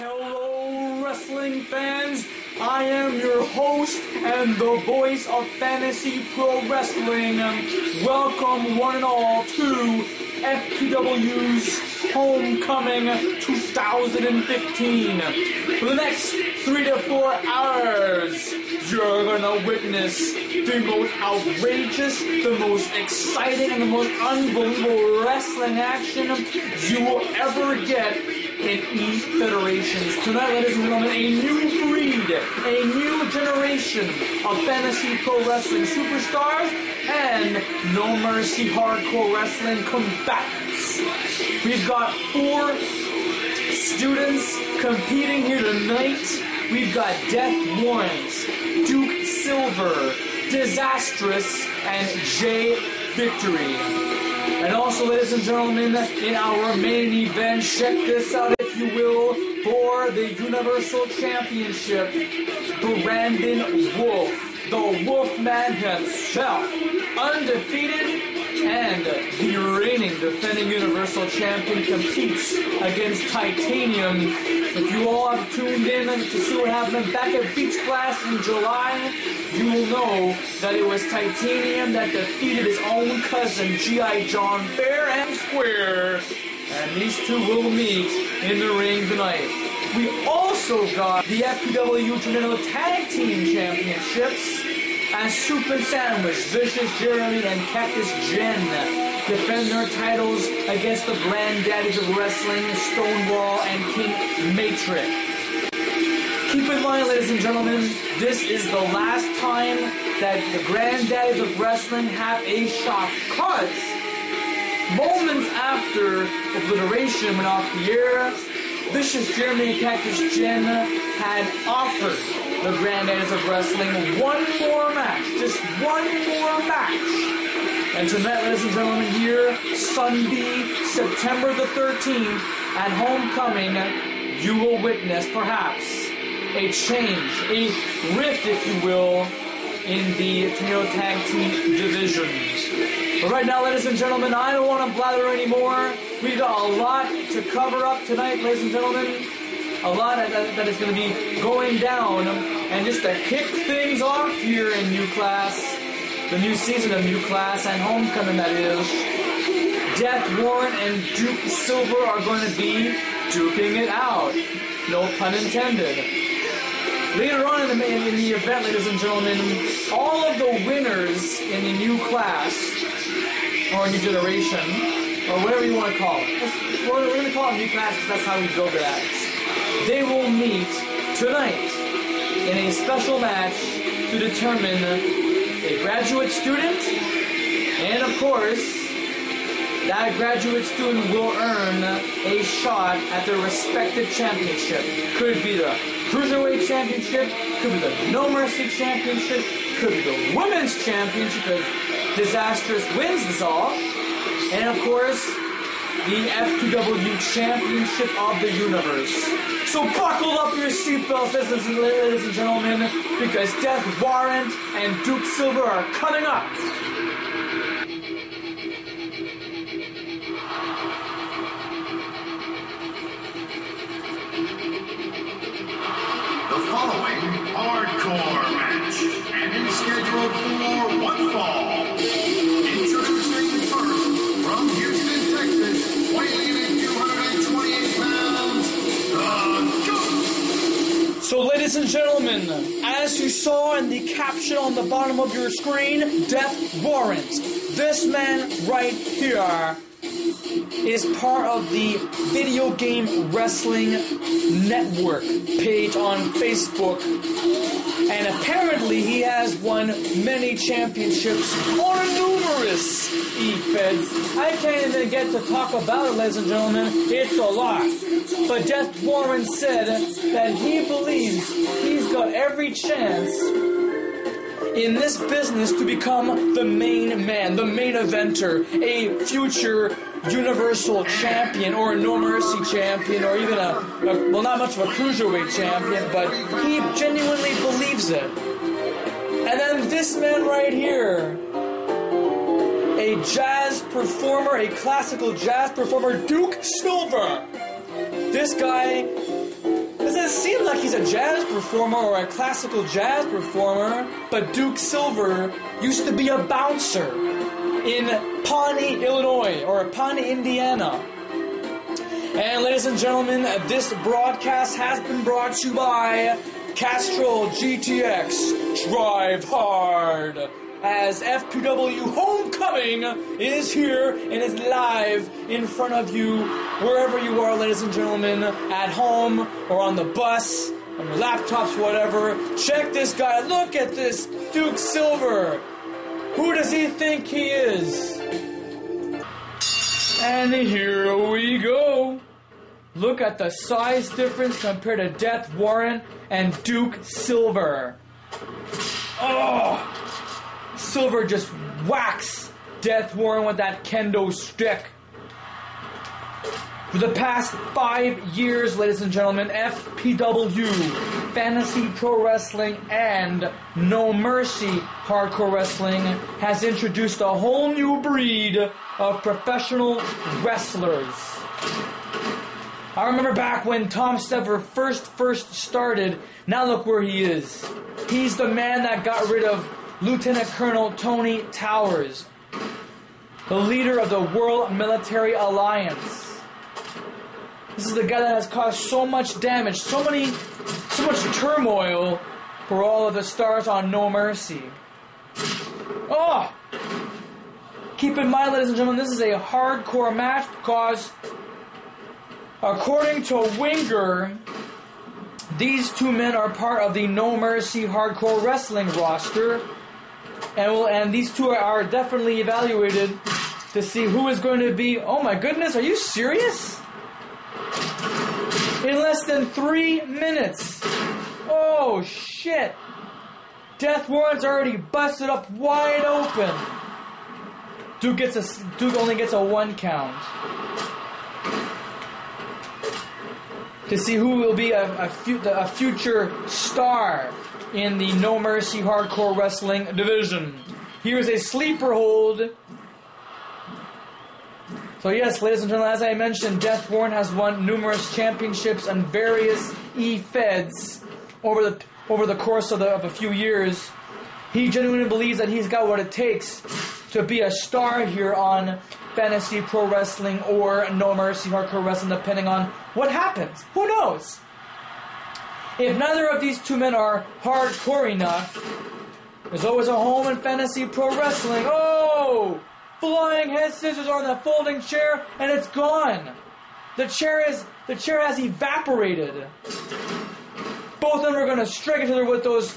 Hello, wrestling fans. I am your host and the voice of Fantasy Pro Wrestling. Welcome, one and all, to FPW's Homecoming 2015. For the next 3 to 4 hours, you're gonna witness the most outrageous, the most exciting, and the most unbelievable wrestling action you will ever get in E-Federations. Tonight, ladies and gentlemen, a new breed, a new generation of Fantasy Pro Wrestling superstars and No Mercy Hardcore Wrestling combatants. We've got 4 students competing here tonight. We've got Death Warrant, Duke Silver, Disastrous, and Jay Victory. And also, ladies and gentlemen, in our main event, check this out, if you will, for the Universal Championship, Brandon Wolf, the Wolfman himself, undefeated, and the reigning defending Universal Champion competes against Titanium. If you all have tuned in to see what happened back at Beach Blast in July, you will know that it was Titanium that defeated his own cousin, G.I. John, fair and square. And these two will meet in the ring tonight. We also got the FPW Tornado Tag Team Championships, and Soup and Sandwich, Vicious Jeremy, and Cactus Jen defend their titles against the Granddaddies of Wrestling, Stonewall, and King Matrix. Keep in mind, ladies and gentlemen, this is the last time that the Granddaddies of Wrestling have a shot, because moments after Obliteration went off the air, Vicious Jeremy and Cactus Jen had offered the Granddaddies of Wrestling one more match, just one more match. And tonight, ladies and gentlemen, here, Sunday, September the 13th, at Homecoming, you will witness, perhaps, a change, a rift, if you will, in the Tornado Tag Team divisions. But right now, ladies and gentlemen, I don't want to blather anymore. We've got a lot to cover up tonight, ladies and gentlemen. A lot that is going to be going down. And just to kick things off here in New Class, the new season of New Class and Homecoming, that is, Death Warrant and Duke Silver are going to be duking it out. No pun intended. Later on in the event, ladies and gentlemen, all of the winners in the new class, or new generation, or whatever you want to call it. We're going to call it new class because that's how we build it at. They will meet tonight in a special match to determine a graduate student, and of course, that graduate student will earn a shot at their respective championship. Could be the Cruiserweight Championship, could be the No Mercy Championship, could be the Women's Championship if Disastrous wins this all, and of course, the FPW Championship of the Universe. So buckle up your seatbelts, ladies and gentlemen, because Death Warrant and Duke Silver are coming up. The following hardcore match and is scheduled for one fall. Introducing first from Houston, Texas, weighing in 228 pounds, the Goat. So, ladies and gentlemen, as you saw in the caption on the bottom of your screen, Death Warrant. This man right here is part of the Video Game Wrestling Network page on Facebook. And apparently he has won many championships on numerous E-Feds. I can't even get to talk about it, ladies and gentlemen. It's a lot. But Death Warren said that he believes he's got every chance in this business to become the main man, the main eventer, a future Universal Champion or a No Mercy Champion or even well, not much of a Cruiserweight Champion, but he genuinely believes it. And then this man right here, a jazz performer, a classical jazz performer, Duke Silver. This guy doesn't seem like he's a jazz performer or a classical jazz performer, but Duke Silver used to be a bouncer in Pawnee, Illinois, or Pawnee, Indiana. And ladies and gentlemen, this broadcast has been brought to you by Castrol GTX Drive Hard, as FPW Homecoming is here and is live in front of you wherever you are, ladies and gentlemen, at home or on the bus, on your laptops, whatever. Check this guy. Look at this Duke Silver. Who does he think he is? And here we go. Look at the size difference compared to Death Warrant and Duke Silver. Oh! Silver just whacks Death Warrant with that kendo stick. For the past 5 years, ladies and gentlemen, FPW, Fantasy Pro Wrestling, and No Mercy Hardcore Wrestling has introduced a whole new breed of professional wrestlers. I remember back when Tom Sever first started. Now look where he is. He's the man that got rid of Lieutenant Colonel Tony Towers, the leader of the World Military Alliance. This is the guy that has caused so much damage, so much turmoil for all of the stars on No Mercy. Oh! Keep in mind, ladies and gentlemen, this is a hardcore match because, according to Winger, these two men are part of the No Mercy Hardcore Wrestling roster, and these two are definitely evaluated to see who is going to be. Oh my goodness, are you serious? In less than 3 minutes. Oh shit. Death Warrant's already busted up wide open. Duke only gets a 1 count. To see who will be a future star in the No Mercy Hardcore Wrestling division. Here's a sleeper hold. So yes, ladies and gentlemen, as I mentioned, Death Warrant has won numerous championships and various E-Feds over the course of a few years. He genuinely believes that he's got what it takes to be a star here on Fantasy Pro Wrestling or No Mercy Hardcore Wrestling, depending on what happens. Who knows? If neither of these two men are hardcore enough, there's always a home in Fantasy Pro Wrestling. Oh! Flying head scissors on the folding chair, and it's gone. The chair has evaporated. Both of them are going to strike each other with those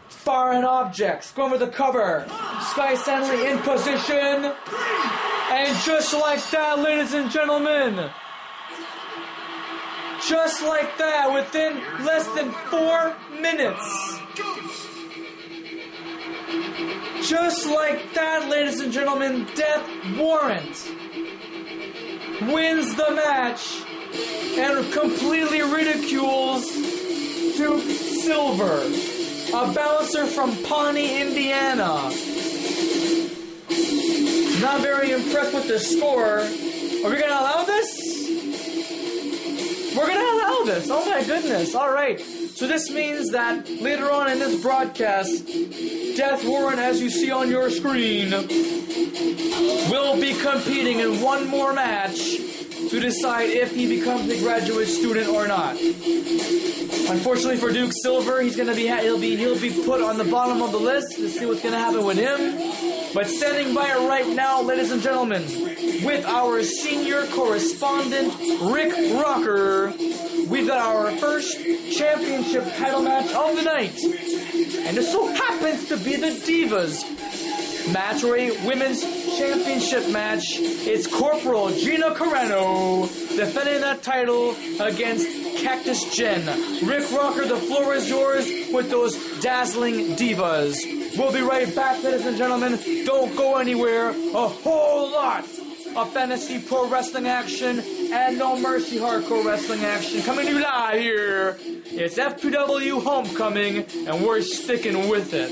foreign objects. Going for the cover. Sky Stanley in position. And just like that, ladies and gentlemen, just like that, within less than 4 minutes. Just like that, ladies and gentlemen, Death Warrant wins the match and completely ridicules Duke Silver, a bouncer from Pawnee, Indiana. Not very impressed with the score. Are we going to allow this? We're going to allow this. Oh my goodness. All right. So this means that later on in this broadcast, Death Warrant, as you see on your screen, will be competing in one more match to decide if he becomes a graduate student or not. Unfortunately for Duke Silver, he'll be put on the bottom of the list to see what's going to happen with him. But standing by right now, ladies and gentlemen, with our senior correspondent, Rick Rocker, we've got our first championship title match of the night. And it so happens to be the Divas match, or a women's championship match. It's Corporal Gina Carano defending that title against Cactus Jen. Rick Rocker, the floor is yours with those dazzling Divas. We'll be right back, ladies and gentlemen. Don't go anywhere. A whole lot of Fantasy Pro Wrestling action and No Mercy Hardcore Wrestling action coming to you live here. It's FPW Homecoming, and we're sticking with it.